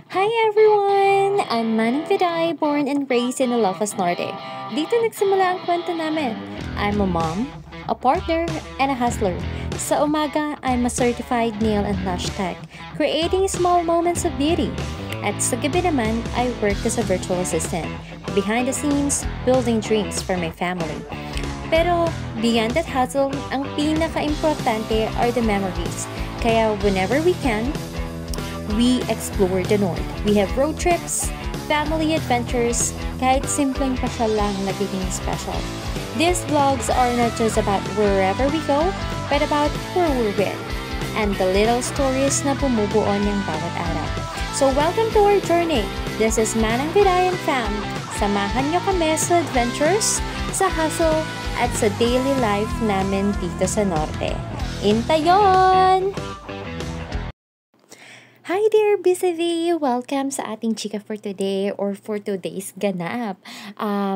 Hi everyone! I'm Manang Viday, born and raised in Ilocos Norte. Dito nagsimula ang kwento namin. I'm a mom, a partner, and a hustler. Sa umaga, I'm a certified nail and lash tech, creating small moments of beauty. At sa gabi naman, I work as a virtual assistant, behind the scenes, building dreams for my family. Pero beyond that hustle, ang pinaka-importante are the memories. Kaya whenever we can, we explore the North. We have road trips, family adventures, kahit simpleng pasyal lang nagiging special. These vlogs are not just about wherever we go, but about where we're with, and the little stories na bumubuo niyang bawat araw. So welcome to our journey. This is Manang Vidayan Fam. Samahan niyo kami sa adventures, sa hustle, at sa daily life namin dito sa Norte. Intayon! Hi there, BCV! Welcome sa ating chika for today or for today's ganap.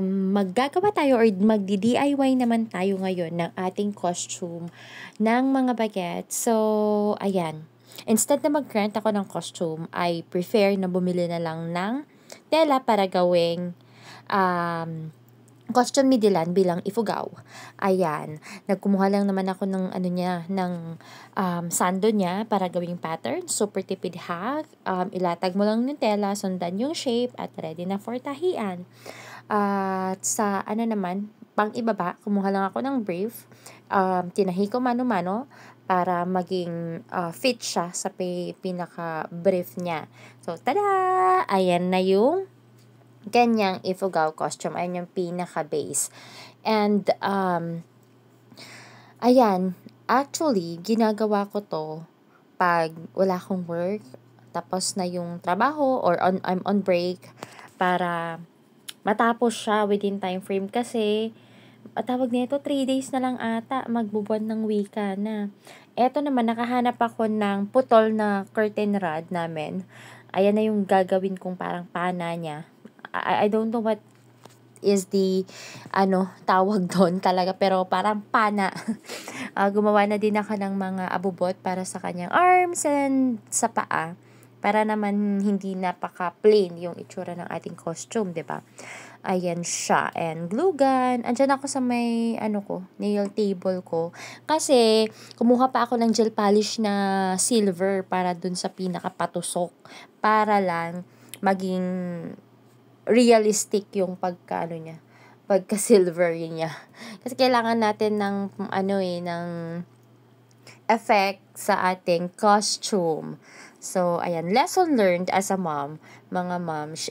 Maggagawa tayo or magdi-DIY naman tayo ngayon ng ating costume ng mga bagets. So, ayan. Instead na mag-rent ako ng costume, I prefer na bumili na lang ng tela para gawing costume ni Dylan bilang ifugaw. Ayan. Nagkumuha lang naman ako ng sando niya para gawing pattern. Super tipid hack. Ilatag mo lang yung tela, sundan yung shape, at ready na for tahian. At sa pang ibaba, kumuha lang ako ng brief. Tinahi ko mano-mano para maging fit siya sa pinaka-brief niya. So, tada! Ayan na yung ganyang ifugaw costume. Ayan yung pinaka-base. And, ayan, actually, ginagawa ko to pag wala akong work, tapos na yung trabaho, or I'm on break, para matapos siya within time frame. Kasi, tawag nito, 3 days na lang ata, magbubuwan ng wika na. Eto naman, nakahanap ako ng putol na curtain rod namin. Ayan na yung gagawin kong parang pana niya. I don't know what is the tawag doon talaga, pero parang pana. Gumawa na din ako ng mga abubot para sa kanyang arms and sa paa, para naman hindi napaka-plain yung itsura ng ating costume, 'di ba? Ayan siya. And glue gun. Andyan ako sa may nail table ko. Kasi kumuha pa ako ng gel polish na silver para dun sa pinakapatusok, para lang maging realistic yung pagka-silver niya. Kasi kailangan natin ng effect sa ating costume. So, ayan, lesson learned as a mom, mga moms,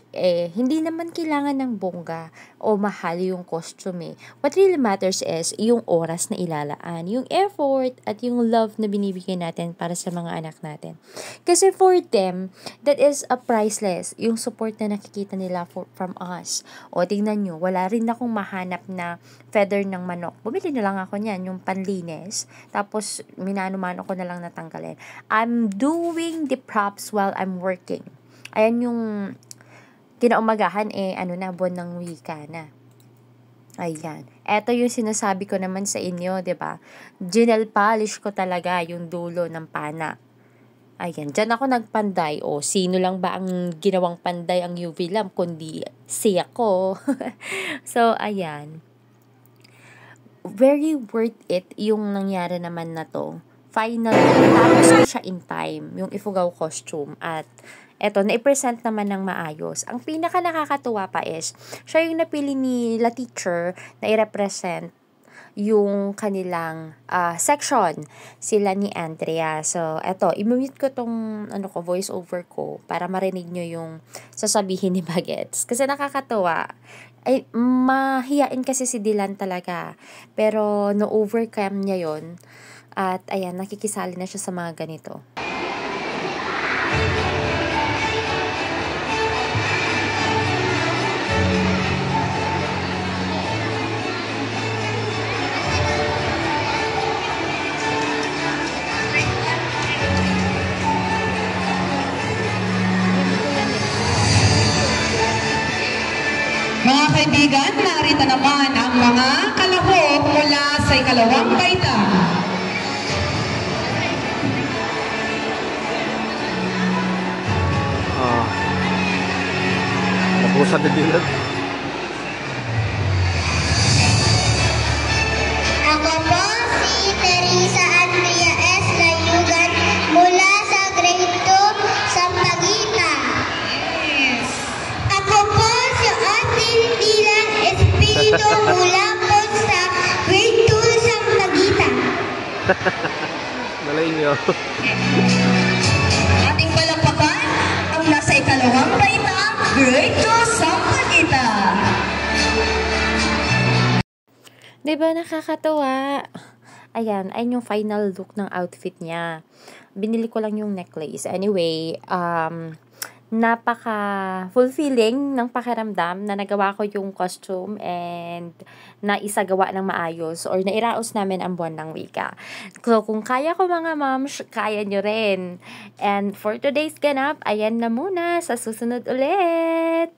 hindi naman kailangan ng bongga o mahal yung costume. What really matters is yung oras na ilalaan, yung effort, at yung love na binibigay natin para sa mga anak natin. Kasi for them, that is a priceless, yung support na nakikita nila from us. O, tingnan nyo, wala rin akong mahanap na feather ng manok. Bumili na lang ako niyan, yung panlinis. Tapos, minano-mano ko na lang natanggalin. I'm doing the props while I'm working. Ayan yung kinaumagahan buwan ng wika na. Ayan. Eto yung sinasabi ko naman sa inyo, 'di ba? Gel polish ko talaga yung dulo ng pana. Ayan, diyan ako nagpanday. O, sino lang ba ang ginawang panday ang UV lamp kundi siya ko. So, ayan. Very worth it yung nangyari naman na to. Finally, tapos ko siya in time, yung ifugaw costume. At eto, na-present naman ng maayos. Ang pinaka nakakatuwa pa is, siya yung napili nila teacher na i-represent yung kanilang section. Sila ni Andrea. So, eto, i-mute ko tong voice over ko para marinig nyo yung sasabihin ni Bagets. Kasi nakakatuwa. Ay, mahiyain kasi si Dylan talaga. Pero, no-overcome niya yon. At ayan, nakikisali na siya sa mga ganito. Mga kaibigan, narito naman ang mga kalahok mula sa ikalawang baitang. sa bibilan. Ako po si Teresa Andrea S. Layugan mula sa grade 2 sa Pagitan. Ako po si Auntie Dylan Espiritu mula po sa grade 2 sa Pagitan. Malay nyo. Ating palakpakan ang nasa ikalawang baitang grade 2 sa Pagitan. Diba nakakatawa? Ayan, ayun yung final look ng outfit niya. Binili ko lang yung necklace. Anyway, napaka-fulfilling ng pakiramdam na nagawa ko yung costume and naisagawa ng maayos or nairaos namin ang buwan ng wika. So, kung kaya ko mga moms, kaya nyo rin. And for today's ganap, ayan na muna. Sa susunod ulit!